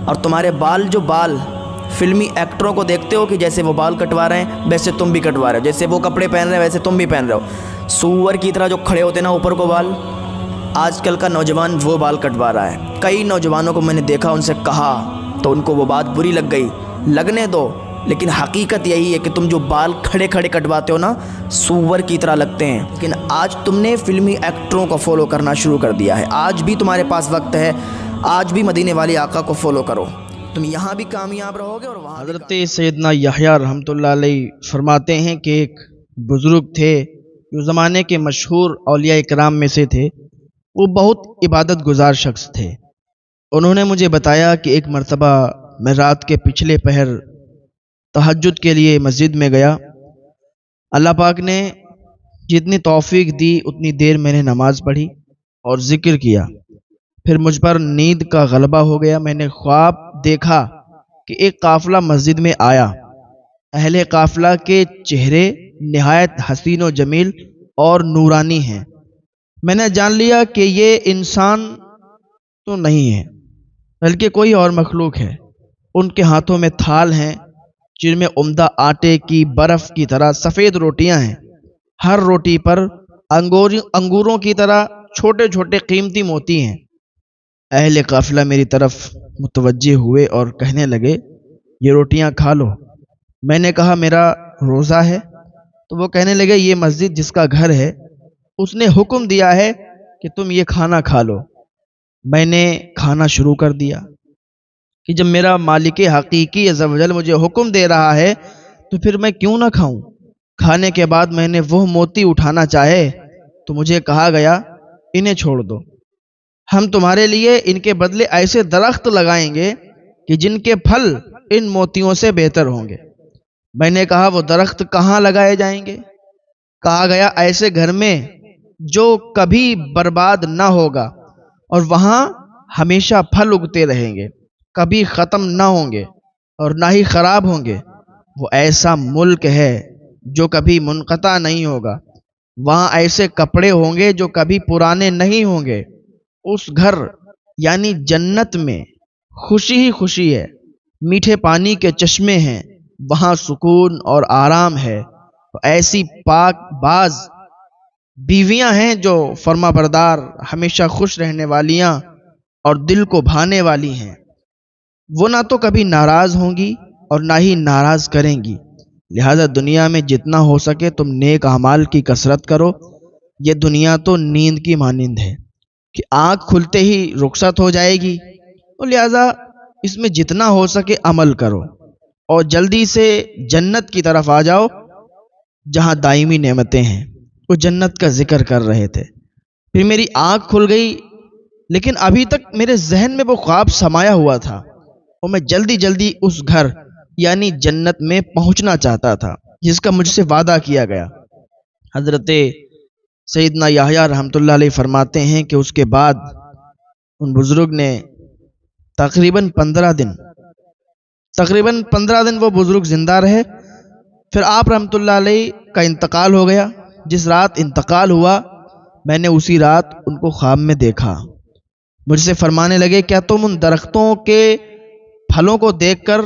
اور تمہارے بال فلمی ایکٹروں کو دیکھتے ہو کہ جیسے وہ بال کٹوا رہے ہیں ویسے تم بھی کٹوا رہے ہو، جیسے وہ کپڑے پہن رہے ہیں ویسے تم بھی پہن رہے ہو، سور کی طرح جو کھڑے ہوتے ہیں نا اوپر کو بال، آج کل کا نوجوان وہ بال کٹوا رہا ہے۔ کئی نوجوانوں کو میں نے دیکھا، ان سے کہا تو ان کو وہ بات بری لگ گئی، لگنے دو، لیکن حقیقت یہی ہے کہ تم جو بال کھڑے کھڑے کٹواتے ہو نا سور کی طرح لگتے ہیں۔ لیکن آج تم نے فلمی ایکٹروں کو فالو کرنا شروع کر دیا ہے، آج بھی تمہارے پاس وقت ہے، آج بھی مدینے والے آقا کو فالو کرو، تم یہاں بھی کامیاب رہو گے اور وہاں بھی۔ حضرت سیدنا یحییٰ رحمۃ اللہ علیہ فرماتے ہیں کہ ایک بزرگ تھے جو زمانے کے مشہور اولیاء کرام میں سے تھے، وہ بہت عبادت گزار شخص تھے۔ انہوں نے مجھے بتایا کہ ایک مرتبہ میں رات کے پچھلے پہر تہجد کے لیے مسجد میں گیا، اللہ پاک نے جتنی توفیق دی اتنی دیر میں نے نماز پڑھی اور ذکر کیا، پھر مجھ پر نیند کا غلبہ ہو گیا۔ میں نے خواب دیکھا کہ ایک قافلہ مسجد میں آیا، اہل قافلہ کے چہرے نہایت حسین و جمیل اور نورانی ہیں۔ میں نے جان لیا کہ یہ انسان تو نہیں ہے بلکہ کوئی اور مخلوق ہے۔ ان کے ہاتھوں میں تھال ہیں جن میں عمدہ آٹے کی برف کی طرح سفید روٹیاں ہیں، ہر روٹی پر انگوروں کی طرح چھوٹے چھوٹے قیمتی موتی ہیں۔ اہل قافلہ میری طرف متوجہ ہوئے اور کہنے لگے یہ روٹیاں کھا لو۔ میں نے کہا میرا روزہ ہے، تو وہ کہنے لگے یہ مسجد جس کا گھر ہے اس نے حکم دیا ہے کہ تم یہ کھانا کھا لو۔ میں نے کھانا شروع کر دیا کہ جب میرا مالک حقیقی عز و جل مجھے حکم دے رہا ہے تو پھر میں کیوں نہ کھاؤں۔ کھانے کے بعد میں نے وہ موتی اٹھانا چاہے تو مجھے کہا گیا انہیں چھوڑ دو، ہم تمہارے لیے ان کے بدلے ایسے درخت لگائیں گے کہ جن کے پھل ان موتیوں سے بہتر ہوں گے۔ میں نے کہا وہ درخت کہاں لگائے جائیں گے؟ کہا گیا ایسے گھر میں جو کبھی برباد نہ ہوگا اور وہاں ہمیشہ پھل اگتے رہیں گے، کبھی ختم نہ ہوں گے اور نہ ہی خراب ہوں گے۔ وہ ایسا ملک ہے جو کبھی منقطع نہیں ہوگا، وہاں ایسے کپڑے ہوں گے جو کبھی پرانے نہیں ہوں گے۔ اس گھر یعنی جنت میں خوشی ہی خوشی ہے، میٹھے پانی کے چشمے ہیں، وہاں سکون اور آرام ہے، ایسی پاک باز بیویاں ہیں جو فرما بردار، ہمیشہ خوش رہنے والیاں اور دل کو بھانے والی ہیں۔ وہ نہ تو کبھی ناراض ہوں گی اور نہ ہی ناراض کریں گی۔ لہذا دنیا میں جتنا ہو سکے تم نیک اعمال کی کثرت کرو۔ یہ دنیا تو نیند کی مانند ہے کہ آنکھ کھلتے ہی رخصت ہو جائے گی، تو لہذا اس میں جتنا ہو سکے عمل کرو اور جلدی سے جنت کی طرف آ جاؤ جہاں دائمی نعمتیں ہیں۔ وہ جنت کا ذکر کر رہے تھے، پھر میری آنکھ کھل گئی، لیکن ابھی تک میرے ذہن میں وہ خواب سمایا ہوا تھا اور میں جلدی جلدی اس گھر یعنی جنت میں پہنچنا چاہتا تھا جس کا مجھ سے وعدہ کیا گیا۔ حضرت سیدنا یحییٰ رحمۃ اللہ علیہ فرماتے ہیں کہ اس کے بعد ان بزرگ نے تقریباً 15 دن وہ بزرگ زندہ رہے، پھر آپ رحمۃ اللہ علیہ کا انتقال ہو گیا۔ جس رات انتقال ہوا میں نے اسی رات ان کو خواب میں دیکھا، مجھ سے فرمانے لگے کیا تم ان درختوں کے پھلوں کو دیکھ کر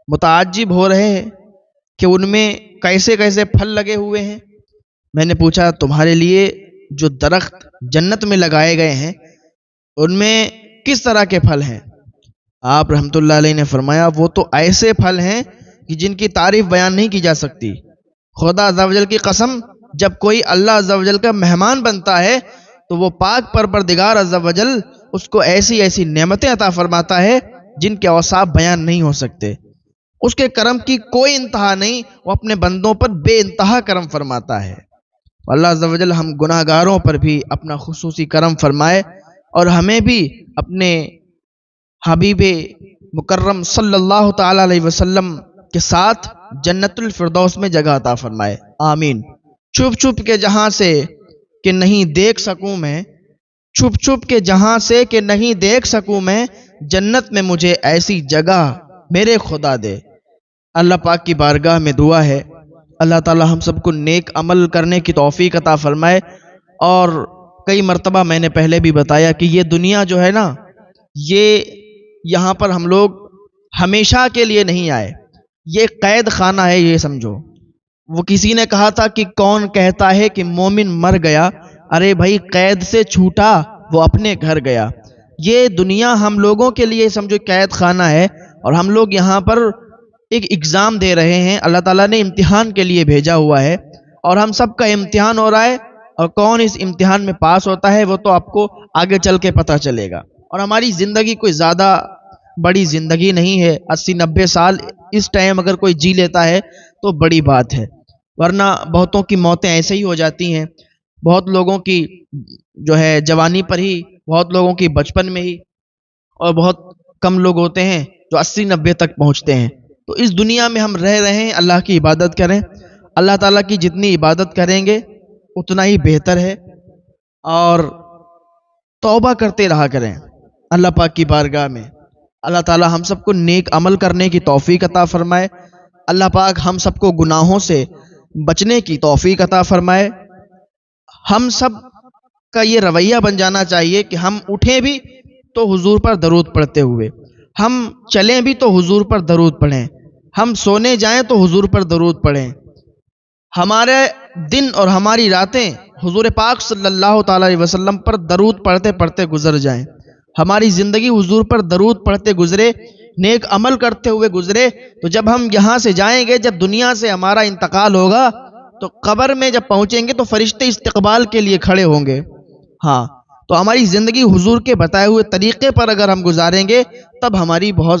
متعجب ہو رہے ہیں کہ ان میں کیسے کیسے پھل لگے ہوئے ہیں؟ میں نے پوچھا تمہارے لیے جو درخت جنت میں لگائے گئے ہیں ان میں کس طرح کے پھل ہیں؟ آپ رحمۃ اللہ علیہ نے فرمایا وہ تو ایسے پھل ہیں کہ جن کی تعریف بیان نہیں کی جا سکتی۔ خدا عز و جل کی قسم، جب کوئی اللہ عز و جل کا مہمان بنتا ہے تو وہ پاک پروردگار عز و جل اس کو ایسی ایسی نعمتیں عطا فرماتا ہے جن کے اوصاف بیان نہیں ہو سکتے۔ اس کے کرم کی کوئی انتہا نہیں، وہ اپنے بندوں پر بے انتہا کرم فرماتا ہے۔ اللہ عز و جل ہم گناہ گاروں پر بھی اپنا خصوصی کرم فرمائے اور ہمیں بھی اپنے حبیب مکرم صلی اللہ تعالی علیہ وسلم کے ساتھ جنت الفردوس میں جگہ عطا فرمائے، آمین۔ چھپ چھپ کے جہاں سے کہ نہیں دیکھ سکوں میں، چھپ چھپ کے جہاں سے کہ نہیں دیکھ سکوں میں، جنت میں مجھے ایسی جگہ میرے خدا دے۔ اللہ پاک کی بارگاہ میں دعا ہے اللہ تعالی ہم سب کو نیک عمل کرنے کی توفیق عطا فرمائے۔ اور کئی مرتبہ میں نے پہلے بھی بتایا کہ یہ دنیا جو ہے نا، یہ یہاں پر ہم لوگ ہمیشہ کے لیے نہیں آئے، یہ قید خانہ ہے، یہ سمجھو۔ وہ کسی نے کہا تھا کہ کون کہتا ہے کہ مومن مر گیا؟ ارے بھائی، قید سے چھوٹا وہ اپنے گھر گیا۔ یہ دنیا ہم لوگوں کے لیے سمجھو قید خانہ ہے، اور ہم لوگ یہاں پر ایک اگزام دے رہے ہیں، اللہ تعالیٰ نے امتحان کے لیے بھیجا ہوا ہے، اور ہم سب کا امتحان ہو رہا ہے، اور کون اس امتحان میں پاس ہوتا ہے وہ تو آپ کو آگے چل کے پتہ چلے گا۔ اور ہماری زندگی کوئی زیادہ بڑی زندگی نہیں ہے، 80-90 سال اس ٹائم اگر کوئی جی لیتا ہے تو بڑی بات ہے، ورنہ بہتوں کی موتیں ایسے ہی ہو جاتی ہیں، بہت لوگوں کی جو ہے جوانی پر ہی، بہت لوگوں کی بچپن میں ہی، اور بہت کم لوگ ہوتے ہیں جو 80-90 تک پہنچتے ہیں۔ تو اس دنیا میں ہم رہ رہے ہیں، اللہ کی عبادت کریں، اللہ تعالیٰ کی جتنی عبادت کریں گے اتنا ہی بہتر ہے، اور توبہ کرتے رہا کریں اللہ پاک کی بارگاہ میں۔ اللہ تعالیٰ ہم سب کو نیک عمل کرنے کی توفیق عطا فرمائے، اللہ پاک ہم سب کو گناہوں سے بچنے کی توفیق عطا فرمائے۔ ہم سب کا یہ رویہ بن جانا چاہیے کہ ہم اٹھیں بھی تو حضور پر درود پڑھتے ہوئے، ہم چلیں بھی تو حضور پر درود پڑھیں، ہم سونے جائیں تو حضور پر درود پڑھیں، ہمارے دن اور ہماری راتیں حضور پاک صلی اللہ تعالی علیہ وسلم پر درود پڑھتے پڑھتے گزر جائیں، ہماری زندگی حضور پر درود پڑھتے گزرے، نیک عمل کرتے ہوئے گزرے، تو جب ہم یہاں سے جائیں گے، جب دنیا سے ہمارا انتقال ہوگا تو قبر میں جب پہنچیں گے تو فرشتے استقبال کے لیے کھڑے ہوں گے۔ ہاں، تو ہماری زندگی حضور کے بتائے ہوئے طریقے پر اگر ہم گزاریں گے تب ہماری بہت